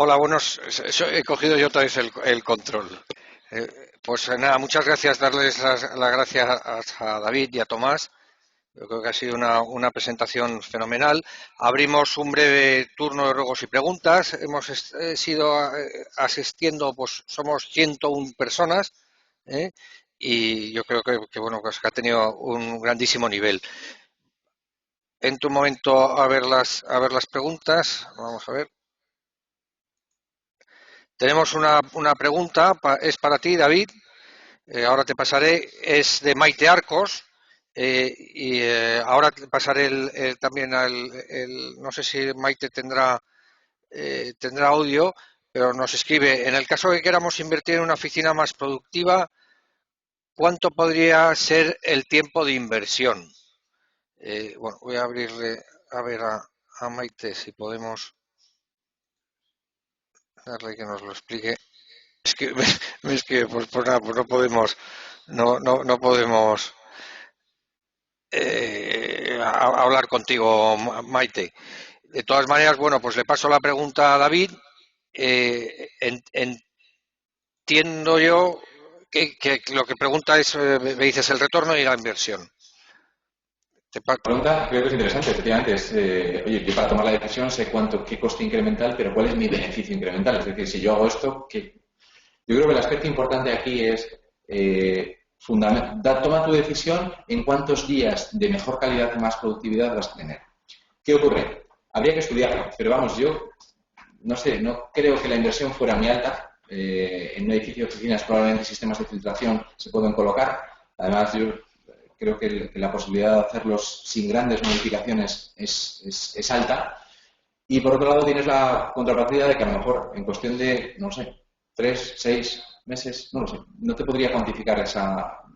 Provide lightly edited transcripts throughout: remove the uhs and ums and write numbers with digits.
Hola, buenos. He cogido yo otra vez el control. Pues nada, muchas gracias. Darles las gracias a David y a Tomás. Yo creo que ha sido una presentación fenomenal. Abrimos un breve turno de ruegos y preguntas. Hemos sido asistiendo, pues somos 101 personas, ¿eh? Y yo creo bueno, pues que ha tenido un grandísimo nivel. En tu momento a ver las preguntas. Vamos a ver. Tenemos una pregunta, es para ti, David. Ahora te pasaré, es de Maite Arcos. Ahora te pasaré también no sé si Maite tendrá audio, pero nos escribe: en el caso de que queramos invertir en una oficina más productiva, ¿cuánto podría ser el tiempo de inversión? Bueno, voy a abrirle a ver a Maite si podemos darle que nos lo explique. Es que, es que pues nada, pues no podemos hablar contigo, Maite. De todas maneras, bueno, pues le paso la pregunta a David. Entiendo yo que lo que pregunta es, me dices, el retorno y la inversión. La pregunta creo que es interesante, efectivamente. Oye, yo para tomar la decisión sé qué coste incremental, pero ¿cuál es mi beneficio incremental? Es decir, si yo hago esto, ¿qué? Yo creo que el aspecto importante aquí es toma tu decisión en cuántos días de mejor calidad y más productividad vas a tener. ¿Qué ocurre? Habría que estudiarlo, pero vamos, yo no sé, no creo que la inversión fuera muy alta. En un edificio de oficinas probablemente sistemas de filtración se pueden colocar. Además, yo creo que la posibilidad de hacerlos sin grandes modificaciones es alta. Y por otro lado tienes la contrapartida de que a lo mejor en cuestión de, no sé, 3, 6 meses, no lo sé, no te podría cuantificar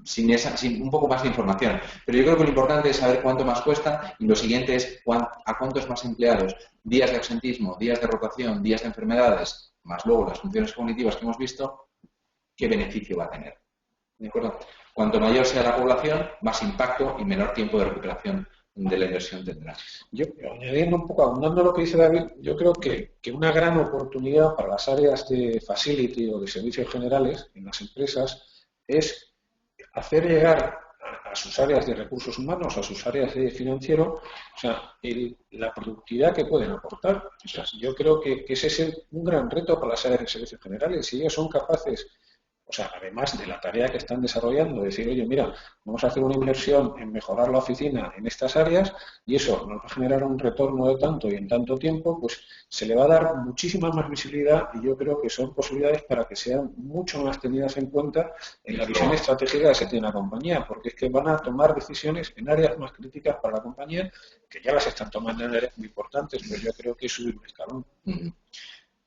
sin un poco más de información. Pero yo creo que lo importante es saber cuánto más cuesta y lo siguiente es a cuántos más empleados, días de absentismo, días de rotación, días de enfermedades, más luego las funciones cognitivas que hemos visto, qué beneficio va a tener. ¿De acuerdo? Cuanto mayor sea la población, más impacto y menor tiempo de recuperación de la inversión tendrá. Yo, añadiendo un poco, abundando lo que dice David, yo creo que una gran oportunidad para las áreas de facility o de servicios generales en las empresas es hacer llegar a sus áreas de recursos humanos, a sus áreas de financiero, o sea, la productividad que pueden aportar. O sea, yo creo que ese es un gran reto para las áreas de servicios generales. Si ellos son capaces, o sea, además de la tarea que están desarrollando, decir, oye, mira, vamos a hacer una inversión en mejorar la oficina en estas áreas y eso nos va a generar un retorno de tanto y en tanto tiempo, pues se le va a dar muchísima más visibilidad y yo creo que son posibilidades para que sean mucho más tenidas en cuenta en la visión estratégica que se tiene la compañía, porque es que van a tomar decisiones en áreas más críticas para la compañía, que ya las están tomando en áreas muy importantes, pero yo creo que es subir un escalón.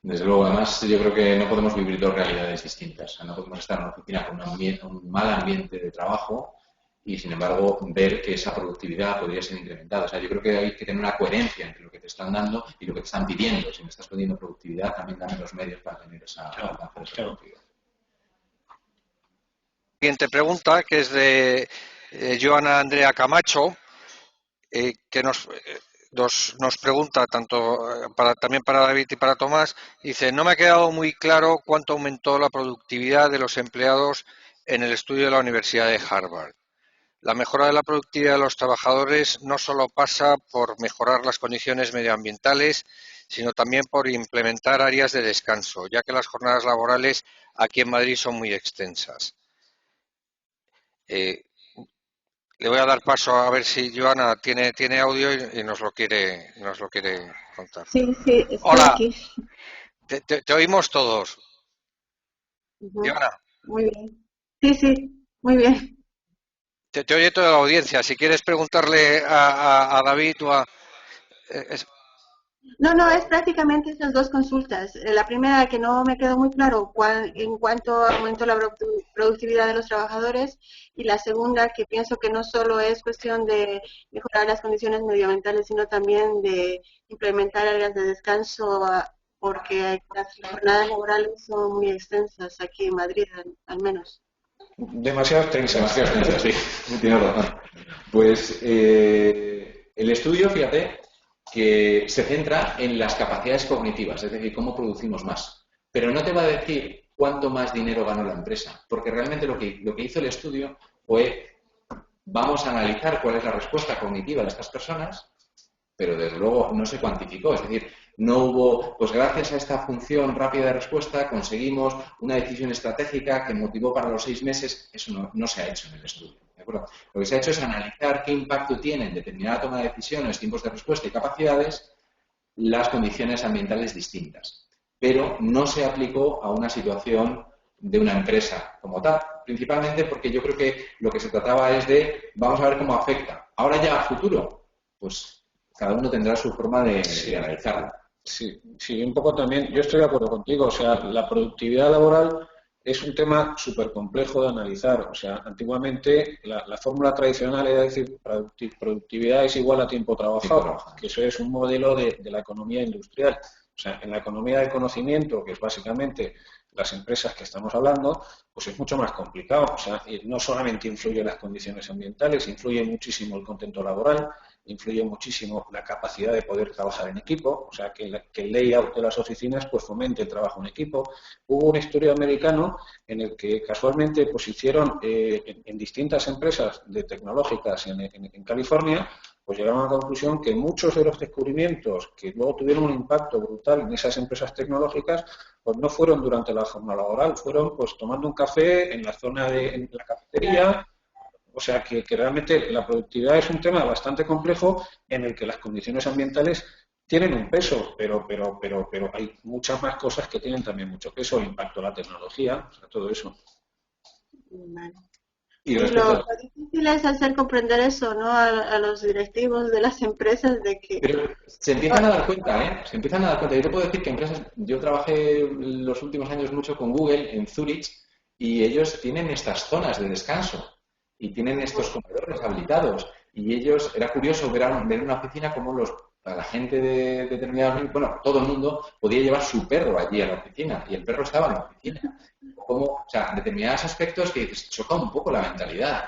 Desde luego, además yo creo que no podemos vivir dos realidades distintas. O sea, no podemos estar en una oficina con un mal ambiente de trabajo y, sin embargo, ver que esa productividad podría ser incrementada. O sea, yo creo que hay que tener una coherencia entre lo que te están dando y lo que te están pidiendo. Si me estás pidiendo productividad, también dame los medios para tener esa productividad. Siguiente pregunta, que es de Joana Andrea Camacho, que nos pregunta también para David y para Tomás. Dice: no me ha quedado muy claro cuánto aumentó la productividad de los empleados en el estudio de la Universidad de Harvard. La mejora de la productividad de los trabajadores no solo pasa por mejorar las condiciones medioambientales, sino también por implementar áreas de descanso, ya que las jornadas laborales aquí en Madrid son muy extensas. Le voy a dar paso a ver si Joana tiene audio y nos lo quiere contar. Sí, estoy Hola, aquí. te oímos todos. Joana, Muy bien. Sí, muy bien. te oye toda la audiencia. Si quieres preguntarle a David o a... No, es prácticamente esas dos consultas. La primera, que no me quedó muy claro en cuánto aumentó la productividad de los trabajadores, y la segunda, que pienso que no solo es cuestión de mejorar las condiciones medioambientales, sino también de implementar áreas de descanso, porque las jornadas laborales son muy extensas aquí en Madrid, al menos. Demasiado extensas, sí, tienes razón. Pues el estudio, fíjate, que se centra en las capacidades cognitivas, es decir, cómo producimos más. Pero no te va a decir cuánto más dinero ganó la empresa, porque realmente lo que hizo el estudio fue, vamos a analizar cuál es la respuesta cognitiva de estas personas, pero desde luego no se cuantificó, es decir, no hubo, pues gracias a esta función rápida de respuesta conseguimos una decisión estratégica que motivó para los 6 meses, eso no se ha hecho en el estudio. ¿De acuerdo? Lo que se ha hecho es analizar qué impacto tienen en determinada toma de decisiones, tiempos de respuesta y capacidades las condiciones ambientales distintas. Pero no se aplicó a una situación de una empresa como tal, principalmente porque yo creo que lo que se trataba es de, vamos a ver cómo afecta. Ahora ya a futuro, pues cada uno tendrá su forma de analizarlo. Sí, un poco también, yo estoy de acuerdo contigo, o sea, la productividad laboral es un tema súper complejo de analizar, o sea, antiguamente la fórmula tradicional era decir productividad es igual a tiempo trabajado, que eso es un modelo de la economía industrial, o sea, en la economía del conocimiento, que es básicamente las empresas que estamos hablando, pues es mucho más complicado, o sea, no solamente influyen las condiciones ambientales, influye muchísimo el contenido laboral, influye muchísimo la capacidad de poder trabajar en equipo, o sea, que el layout de las oficinas pues fomente el trabajo en equipo. Hubo un estudio americano en el que casualmente pues hicieron en distintas empresas de tecnológicas en California, pues llegaron a la conclusión que muchos de los descubrimientos que luego tuvieron un impacto brutal en esas empresas tecnológicas, pues no fueron durante la jornada laboral, fueron pues tomando un café en la zona en la cafetería. O sea que realmente la productividad es un tema bastante complejo en el que las condiciones ambientales tienen un peso, pero hay muchas más cosas que tienen también mucho peso, el impacto de la tecnología, o sea, todo eso. Vale. Y lo difícil es hacer comprender eso, ¿no? A los directivos de las empresas de que... Pero se empiezan a dar cuenta, ¿eh? Se empiezan a dar cuenta. Yo te puedo decir que empresas... Yo trabajé los últimos años mucho con Google en Zurich y ellos tienen estas zonas de descanso y tienen estos comedores habilitados. Y ellos... Era curioso ver una oficina como la gente de determinados... Bueno, todo el mundo podía llevar su perro allí a la oficina y el perro estaba en la oficina. O sea, determinados aspectos que choca un poco la mentalidad.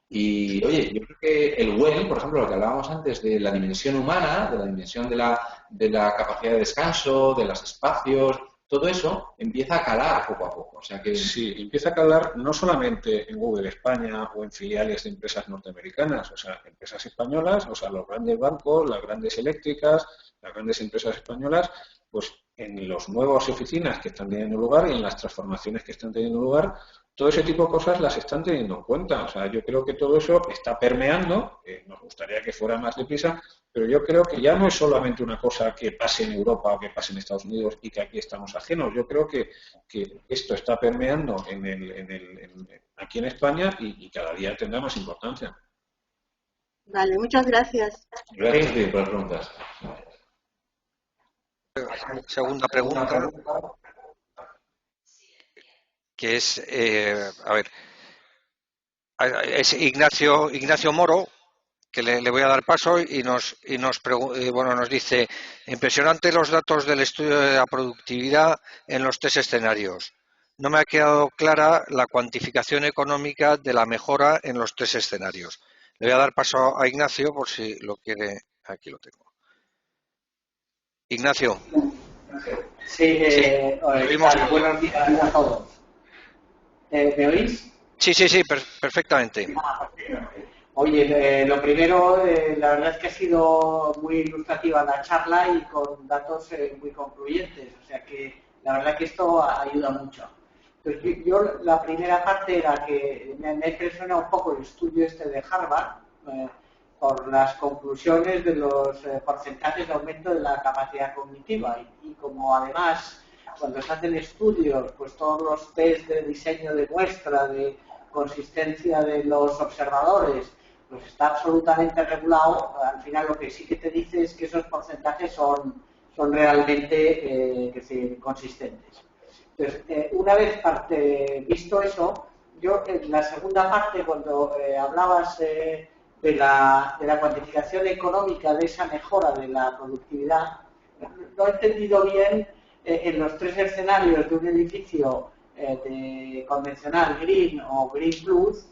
Y, oye, yo creo que el well, por ejemplo, lo que hablábamos antes de la dimensión humana, de la dimensión de la capacidad de descanso, de los espacios, todo eso empieza a calar poco a poco. O sea que... Sí, empieza a calar no solamente en Google España o en filiales de empresas norteamericanas, o sea, empresas españolas, o sea, los grandes bancos, las grandes eléctricas, las grandes empresas españolas, pues en las nuevas oficinas que están teniendo lugar y en las transformaciones que están teniendo lugar, todo ese tipo de cosas las están teniendo en cuenta. O sea, yo creo que todo eso está permeando, nos gustaría que fuera más deprisa, pero yo creo que ya no es solamente una cosa que pase en Europa o que pase en Estados Unidos y que aquí estamos ajenos. Yo creo que esto está permeando aquí en España y cada día tendrá más importancia. Vale, muchas gracias. Gracias por las preguntas. Segunda pregunta, que es, a ver, es Ignacio Moro, que le voy a dar paso y nos dice: impresionante los datos del estudio de la productividad en los 3 escenarios. No me ha quedado clara la cuantificación económica de la mejora en los 3 escenarios. Le voy a dar paso a Ignacio por si lo quiere. Aquí lo tengo. Ignacio. Sí, buenos días a todos. ¿Me oís? Sí, perfectamente. Oye, lo primero, la verdad es que ha sido muy ilustrativa la charla y con datos muy concluyentes, o sea que la verdad que esto ayuda mucho. Entonces, yo la primera parte era que me impresiona un poco el estudio este de Harvard, por las conclusiones de los porcentajes de aumento de la capacidad cognitiva y como además cuando se hacen estudios, pues todos los test de diseño de muestra, de consistencia de los observadores, pues está absolutamente regulado. Al final lo que sí que te dice es que esos porcentajes son realmente consistentes. Entonces, una vez visto eso, yo en la segunda parte, cuando hablabas de la cuantificación económica de esa mejora de la productividad, no he entendido bien en los 3 escenarios de un edificio convencional Green o Green Plus,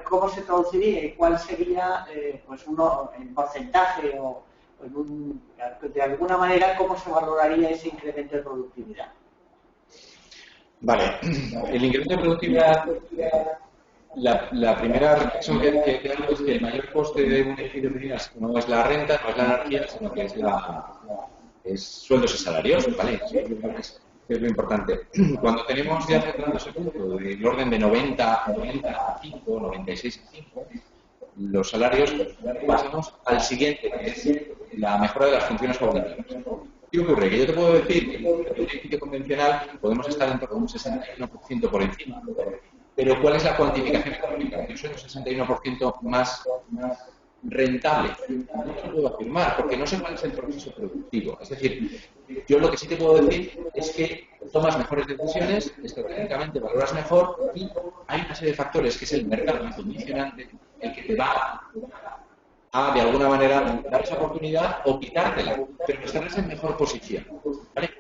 cómo se traduciría y cuál sería pues uno en porcentaje o de alguna manera, ¿cómo se valoraría ese incremento de productividad? Vale, el incremento de productividad, la primera reflexión que hago es que el mayor coste de un edificio de oficinas no es la renta, no es la energía, sino que es sueldos y salarios, ¿vale? Yo creo que es lo importante. Cuando tenemos ya tratando ese punto del orden de 90 a 5, 96 a 5, los salarios, pasamos al siguiente, que es la mejora de las funciones cognitivas. ¿Qué ocurre? Que yo te puedo decir que en un edificio convencional podemos estar en torno a un 61% por encima. Pero ¿cuál es la cuantificación económica? Yo soy un 61% más rentable. No lo puedo afirmar porque no sé cuál es el proceso productivo. Es decir, yo lo que sí te puedo decir es que tomas mejores decisiones, estratégicamente valoras mejor y hay una serie de factores que es el mercado, el condicionante, el que te va a, de alguna manera, dar esa oportunidad o quitártela, pero estarás en mejor posición. ¿Vale?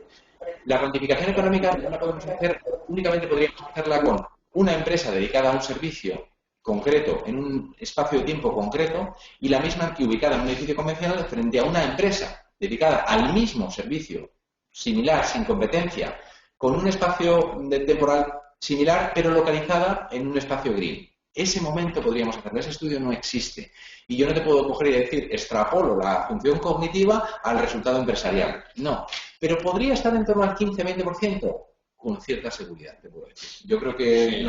La cuantificación económica no la podemos hacer, únicamente podríamos hacerla con una empresa dedicada a un servicio concreto, en un espacio de tiempo concreto, y la misma que ubicada en un edificio convencional frente a una empresa dedicada al mismo servicio, similar, sin competencia, con un espacio temporal similar, pero localizada en un espacio green. Ese momento podríamos hacerlo, ese estudio no existe. Y yo no te puedo coger y decir, extrapolo la función cognitiva al resultado empresarial. No, pero podría estar en torno al 15-20%. Con cierta seguridad, te puedo decir. Yo creo que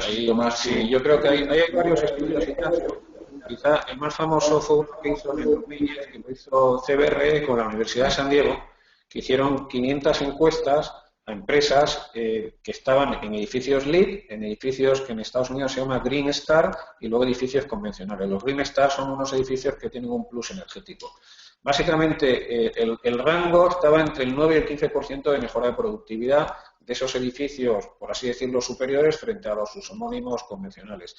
yo creo que hay varios estudios, Ignacio. Quizá el más famoso fue uno que hizo en el 2010, que lo hizo CBRE con la Universidad de San Diego, que hicieron 500 encuestas a empresas que estaban en edificios LEED, en edificios que en Estados Unidos se llama Green Star, y luego edificios convencionales. Los Green Star son unos edificios que tienen un plus energético. Básicamente, el rango estaba entre el 9 y el 15% de mejora de productividad de esos edificios, por así decirlo, superiores frente a los homónimos convencionales.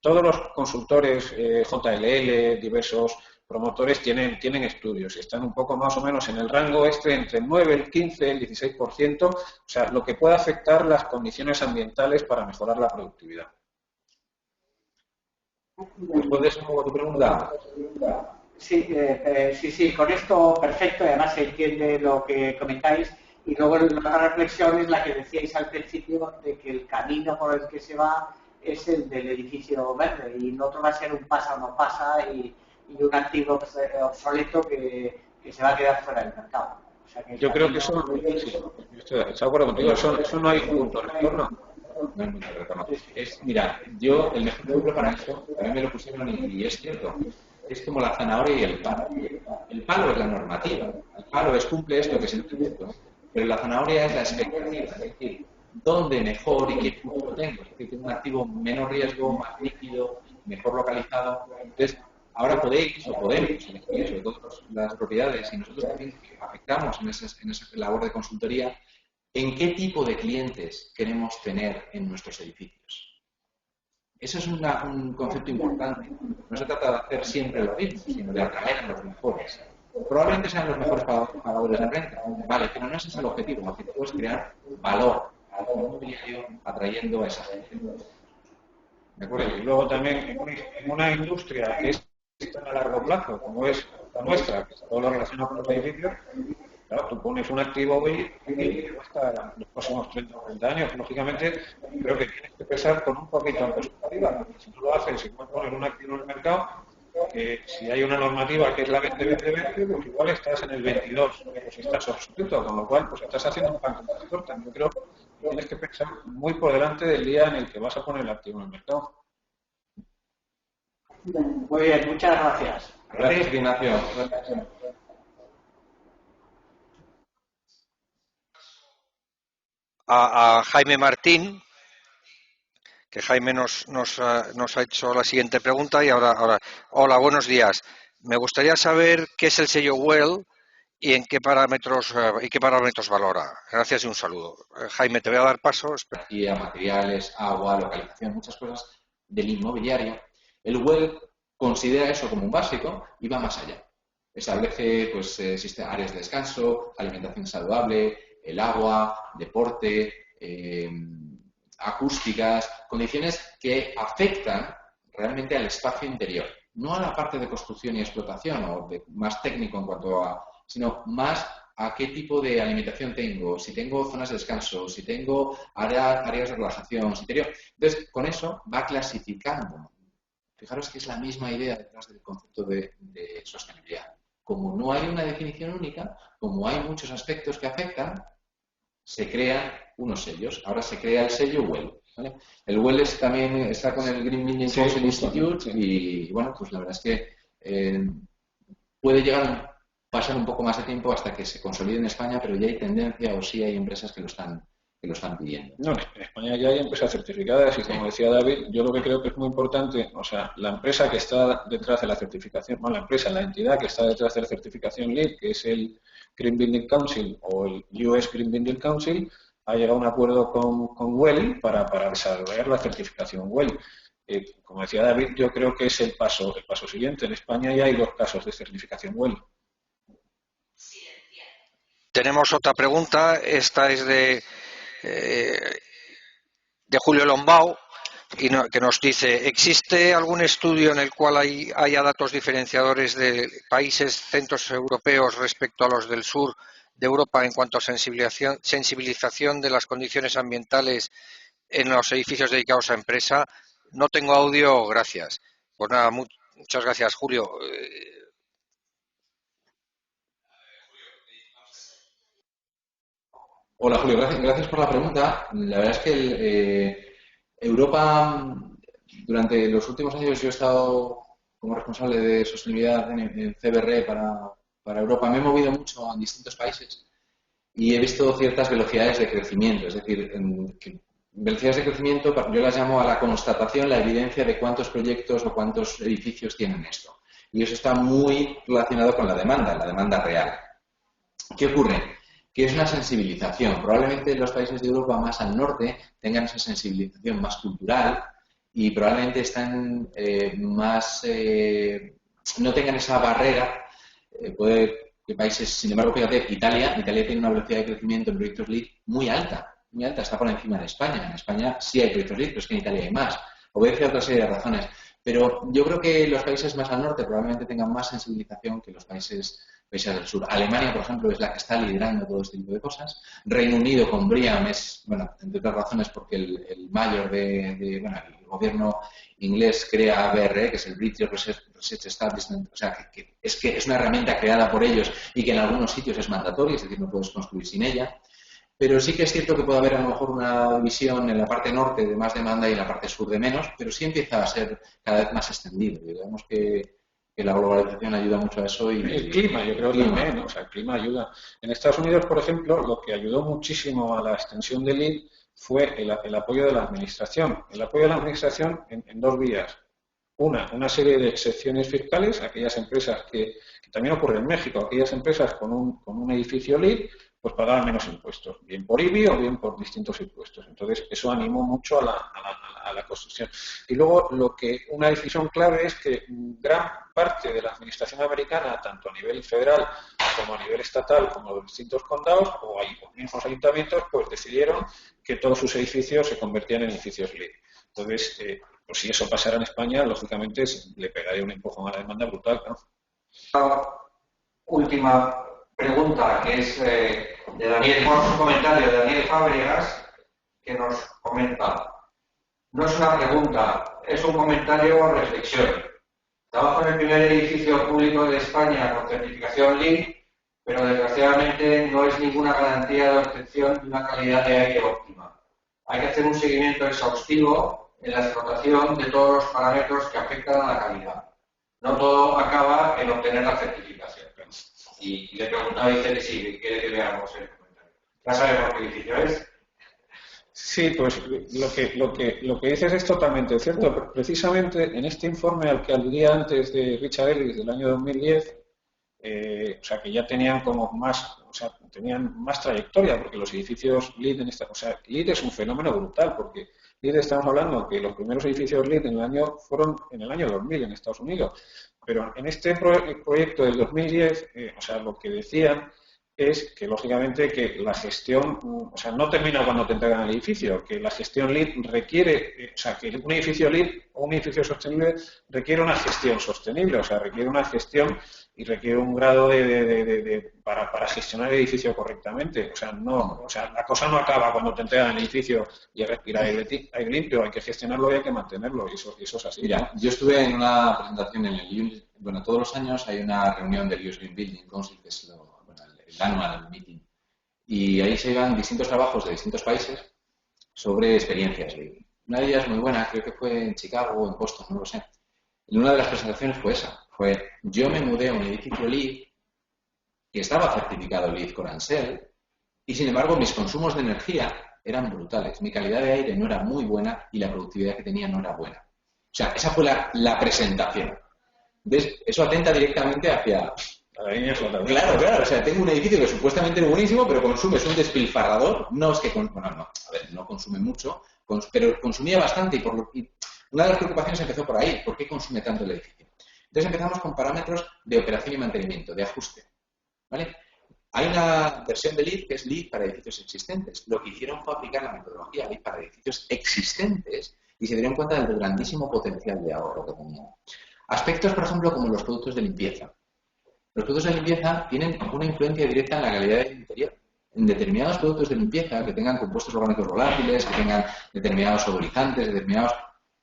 Todos los consultores JLL, diversos promotores, tienen estudios y están un poco más o menos en el rango entre el 9, el 15, el 16%, o sea, lo que puede afectar las condiciones ambientales para mejorar la productividad. Después de eso, tu pregunta. Sí, con esto perfecto, además se entiende lo que comentáis. Y luego la otra reflexión es la que decíais al principio, de que el camino por el que se va es el del edificio verde y el otro va a ser un pasa o no pasa y un activo obsoleto que se va a quedar fuera del mercado. O sea que yo creo que eso, estoy de acuerdo contigo, eso no hay punto de retorno. No hay mucho retorno. Mira, yo el mejor ejemplo para eso, también me lo pusieron y es cierto, es como la zanahoria y el palo. El palo es la normativa, el palo cumple esto que se entiende. Pero la zanahoria es la expectativa, es decir, ¿dónde mejor y qué futuro tengo? Es decir, tengo un activo menos riesgo, más líquido, mejor localizado. Entonces, ahora podemos elegir sobre todo las propiedades y nosotros también afectamos en esa labor de consultoría, en qué tipo de clientes queremos tener en nuestros edificios. Eso es un concepto importante. No se trata de hacer siempre lo mismo, sino de atraer a los mejores. Probablemente sean los mejores pagadores de renta, vale, pero no ese es el objetivo. El objetivo es crear valor al inmobiliario atrayendo a esa gente. ¿De acuerdo? Y luego también en una industria que es a largo plazo, como es la nuestra, que está todo lo relacionado con los edificios, claro, tú pones un activo hoy y hasta los próximos 30 o 40 años. Lógicamente, creo que tienes que pensar con un poquito en perspectiva, porque si no lo haces, igual pones un activo en el mercado, que si hay una normativa que es la 20-20-20, pues igual estás en el 22, pero si estás obsoleto, con lo cual pues estás haciendo un pan con la torta. Yo creo que tienes que pensar muy por delante del día en el que vas a poner el activo en el mercado. Muy bien, muchas gracias. Gracias, Ignacio. A Jaime Martín, que Jaime nos ha hecho la siguiente pregunta y ahora, hola, buenos días. Me gustaría saber qué es el sello WELL y en qué parámetros valora. Gracias y un saludo. Jaime, te voy a dar paso. Energía, materiales, agua, localización, muchas cosas del inmobiliario. El WELL considera eso como un básico y va más allá. Establece áreas de descanso, alimentación saludable, el agua, deporte, acústicas, condiciones que afectan realmente al espacio interior, no a la parte de construcción y explotación o más técnico en cuanto a sino más a qué tipo de alimentación tengo, si tengo zonas de descanso, si tengo áreas de relajación, si tengo... Entonces, con eso va clasificando. Fijaros que es la misma idea detrás del concepto de sostenibilidad. Como no hay una definición única, como hay muchos aspectos que afectan, se crean unos sellos. Ahora se crea el sello WELL, ¿vale? El WELL también está con el Green Building Council Institute y, bueno, pues la verdad es que puede llegar a pasar un poco más de tiempo hasta que se consolide en España, pero ya hay tendencia o sí hay empresas que lo están pidiendo. No, en España ya hay empresas certificadas y, como decía David, yo lo que creo que es muy importante, o sea, la empresa que está detrás de la certificación, bueno, la entidad que está detrás de la certificación LEED, que es el Green Building Council o el US Green Building Council, ha llegado a un acuerdo con WELL para desarrollar la certificación WELL. Como decía David, yo creo que es el paso siguiente. En España ya hay 2 casos de certificación WELL. Tenemos otra pregunta, esta es de Julio Lombao, que nos dice: ¿existe algún estudio en el cual haya datos diferenciadores de países centros europeos respecto a los del sur de Europa en cuanto a sensibilización de las condiciones ambientales en los edificios dedicados a empresa? No tengo audio, gracias. Pues nada, muchas gracias, Julio. Hola, Julio, gracias por la pregunta. La verdad es que Europa, durante los últimos años yo he estado como responsable de sostenibilidad en CBRE para Europa. Me he movido mucho en distintos países y he visto ciertas velocidades de crecimiento. Es decir, velocidades de crecimiento yo las llamo a la constatación, la evidencia de cuántos proyectos o cuántos edificios tienen esto. Y eso está muy relacionado con la demanda real. ¿Qué ocurre? Que es una sensibilización. Probablemente los países de Europa más al norte tengan esa sensibilización más cultural y probablemente están no tengan esa barrera. Puede que países, sin embargo, fíjate, Italia tiene una velocidad de crecimiento en proyectos LEED muy alta, está por encima de España. En España sí hay proyectos LEED, pero es que en Italia hay más. Obedece a otra serie de razones. Pero yo creo que los países más al norte probablemente tengan más sensibilización que los países del sur. Alemania, por ejemplo, es la que está liderando todo este tipo de cosas. Reino Unido con BREEAM es, bueno, entre otras razones porque el mayor el gobierno inglés crea BRE, que es el British Research Establishment, o sea, que es una herramienta creada por ellos y que en algunos sitios es mandatoria, es decir, no puedes construir sin ella. Pero sí que es cierto que puede haber a lo mejor una división en la parte norte de más demanda y en la parte sur de menos, pero sí empieza a ser cada vez más extendido. Digamos que la globalización ayuda mucho a eso. Y el clima, yo creo también, ¿no? O sea, el clima ayuda. En Estados Unidos, por ejemplo, lo que ayudó muchísimo a la extensión del LEED fue el apoyo de la administración. El apoyo de la administración en 2 vías. Una serie de excepciones fiscales, aquellas empresas que también ocurre en México, aquellas empresas con un edificio LEED, pues pagaban menos impuestos, bien por IBI o bien por distintos impuestos. Entonces, eso animó mucho a la construcción. Y luego, una decisión clave es que gran parte de la administración americana, tanto a nivel federal como a nivel estatal, como los distintos condados o mismos ayuntamientos, pues decidieron que todos sus edificios se convertían en edificios LEED. Entonces, pues si eso pasara en España, lógicamente le pegaría un empujón a la demanda brutal, ¿no? Última pregunta, que es de Daniel, por un comentario de Daniel Fábregas, que nos comenta: no es una pregunta, es un comentario o reflexión. Trabajo en el primer edificio público de España con certificación LEED, pero desgraciadamente no es ninguna garantía de obtención de una calidad de aire óptima. Hay que hacer un seguimiento exhaustivo en la explotación de todos los parámetros que afectan a la calidad. No todo acaba en obtener la certificación. Y le preguntaba, dice que sí, que quiere que veamos el comentario. ¿Ya sabemos qué edificio es? Sí, pues lo que dices es totalmente cierto. Precisamente en este informe al que aludía antes de Richard Ellis del año 2010, o sea, que ya tenían como tenían más trayectoria, porque los edificios LEED LEED es un fenómeno brutal, porque LEED estamos hablando que los primeros edificios LEED fueron en el año 2000 en Estados Unidos, pero en este proyecto del 2010, lo que decían es que lógicamente que la gestión, no termina cuando te entregan el edificio, que la gestión LEED requiere, que un edificio LEED o un edificio sostenible requiere una gestión sostenible, requiere una gestión y requiere un grado para gestionar el edificio correctamente. O sea, la cosa no acaba cuando te entregan el edificio y respira aire limpio, hay que gestionarlo y hay que mantenerlo, y eso es así. Mira, yo estuve en una presentación en el bueno, todos los años hay una reunión del US Green Building Council, que es el annual meeting, y ahí se llevan distintos trabajos de distintos países sobre experiencias. Una de ellas muy buena, creo que fue en Chicago o en Boston, no lo sé. Y una de las presentaciones fue esa. Yo me mudé a un edificio LEED que estaba certificado LEED con Ansell y, sin embargo, mis consumos de energía eran brutales. Mi calidad de aire no era muy buena y la productividad que tenía no era buena. O sea, esa fue la presentación. ¿Ves? Eso atenta directamente hacia... Claro. O sea, tengo un edificio que supuestamente es buenísimo, pero consume, es un despilfarrador. No es que... Bueno, no. A ver, no consume mucho, pero consumía bastante y una de las preocupaciones empezó por ahí. ¿Por qué consume tanto el edificio? Entonces empezamos con parámetros de operación y mantenimiento, de ajuste. ¿Vale? Hay una versión de LEED que es LEED para edificios existentes. Lo que hicieron fue aplicar la metodología LEED para edificios existentes y se dieron cuenta del grandísimo potencial de ahorro que tenían. Aspectos, por ejemplo, como los productos de limpieza. Los productos de limpieza tienen una influencia directa en la calidad del interior. En determinados productos de limpieza que tengan compuestos orgánicos volátiles, que tengan determinados odorizantes,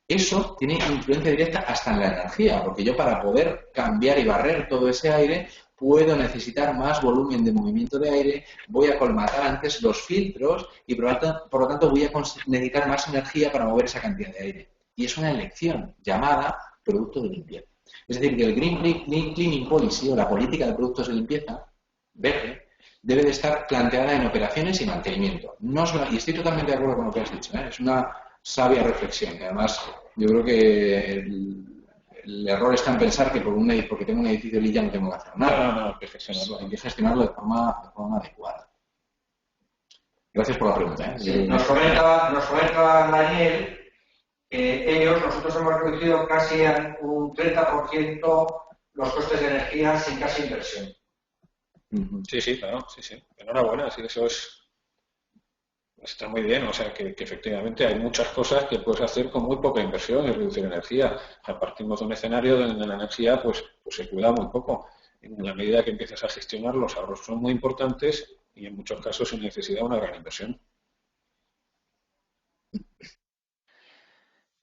eso tiene influencia directa hasta en la energía, porque yo para poder cambiar y barrer todo ese aire puedo necesitar más volumen de movimiento de aire, voy a colmatar antes los filtros y por lo tanto voy a necesitar más energía para mover esa cantidad de aire. Y es una elección llamada producto de limpieza. Es decir, que el Green Cleaning Policy o la política de productos de limpieza verde debe de estar planteada en operaciones y mantenimiento. Y estoy totalmente de acuerdo con lo que has dicho, ¿eh? Es una sabia reflexión. Además, yo creo que el error está en pensar que porque tengo un edificio LEED ya no tengo que hacer nada. No, hay que gestionarlo. Hay que gestionarlo de forma adecuada. Gracias por la pregunta. Sí, nos comenta Daniel que nosotros hemos reducido casi un 30% los costes de energía sin casi inversión. Sí, claro, sí. Enhorabuena, sí, eso está muy bien, o sea que efectivamente hay muchas cosas que puedes hacer con muy poca inversión y reducir energía. O sea, partimos de un escenario donde la energía pues se cuida muy poco. En la medida que empiezas a gestionar, los ahorros son muy importantes y en muchos casos sin necesidad de una gran inversión.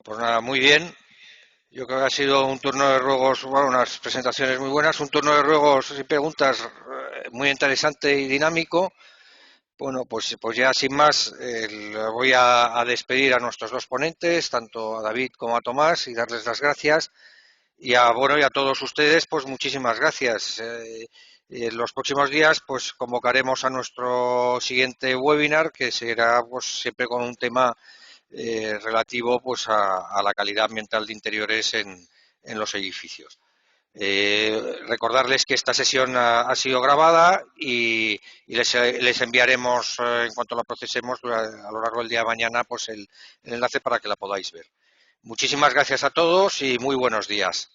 Pues nada, muy bien. Yo creo que ha sido un turno de ruegos, bueno, unas presentaciones muy buenas, un turno de ruegos y preguntas muy interesante y dinámico. Bueno, pues ya sin más, voy a despedir a nuestros dos ponentes, tanto a David como a Tomás, y darles las gracias. Y a todos ustedes, pues muchísimas gracias. En los próximos días, pues convocaremos a nuestro siguiente webinar, que será pues siempre con un tema relativo pues a la calidad ambiental de interiores en los edificios. Recordarles que esta sesión ha sido grabada y les enviaremos en cuanto la procesemos a lo largo del día de mañana pues el enlace para que la podáis ver. Muchísimas gracias a todos y muy buenos días.